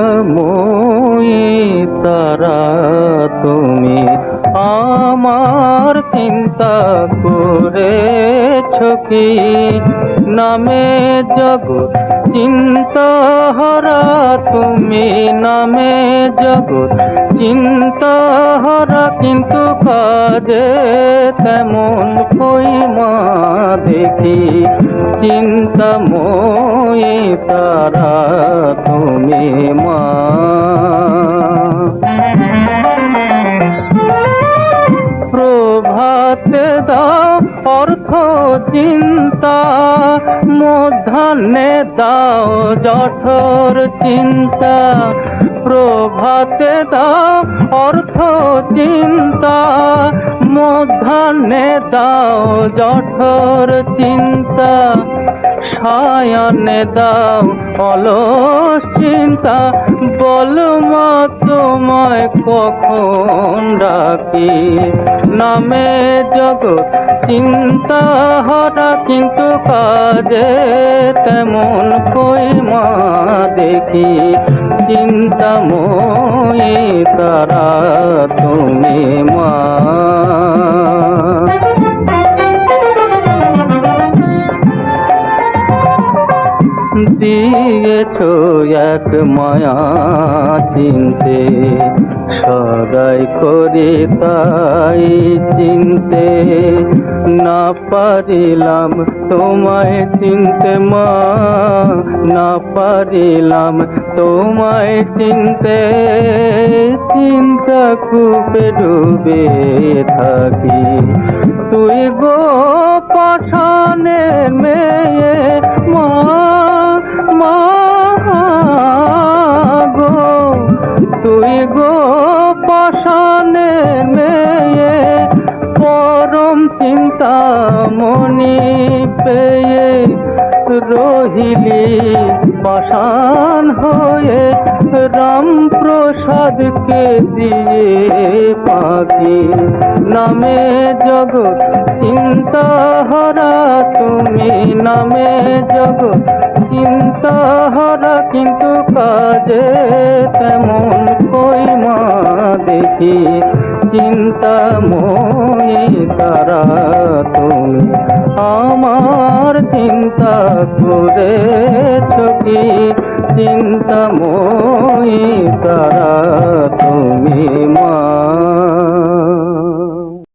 চিন্তাময়ী তারা তুমি আমার চিন্তা করেছ কি? নামে জগৎ চিন্তাহারা তুমি, নামে জগৎ চিন্তাহারা, কিন্তু কাজে তেমন কই মা দেখি। চিন্তাময়ী তারা তুমি মা। প্রভাতে দাও অর্থ চিন্তা, মধ্যাহ্নে দাও জঠর চিন্তা। প্রভাতে দাও অর্থ চিন্তা, মধ্যাহ্নে দাও জঠর চিন্তা। সায়াহ্নে দাও অলস চিন্তা, বল মা তোমায় কখন ডাকি। নামে জগৎ চিন্তাহারা, কিন্তু কাজে তেমন কই মা দেখি। চিন্তাময়ী তারা তুমি মা। দিয়েছ এক মায়া চিনতে, সদাই করি তাই চিনতে। না পারিলাম তোমায় চিনতে মা, না পারিলাম তোমায় চিনতে। চিন্তা কূপে ডুবে থাকি, তুই গো পাষাণের মেয়ে মা। মা গো, তুই গো পাষাণের মেয়ে, পরম চিন্তামণি পেয়ে রহিলি পাষাণ হয়ে। রামপ্রসাদকে দিয়ে পাখি, নামে জগৎ চিন্তাহারা তুমি, নামে জগৎ চিন্তাহারা, কিন্তু কাজে তেমন কই মা দেখি। চিন্তাময়ী তারা তুমি আমার চিন্তা করেছ কি? চিন্তাময়ী তারা তুমি মা।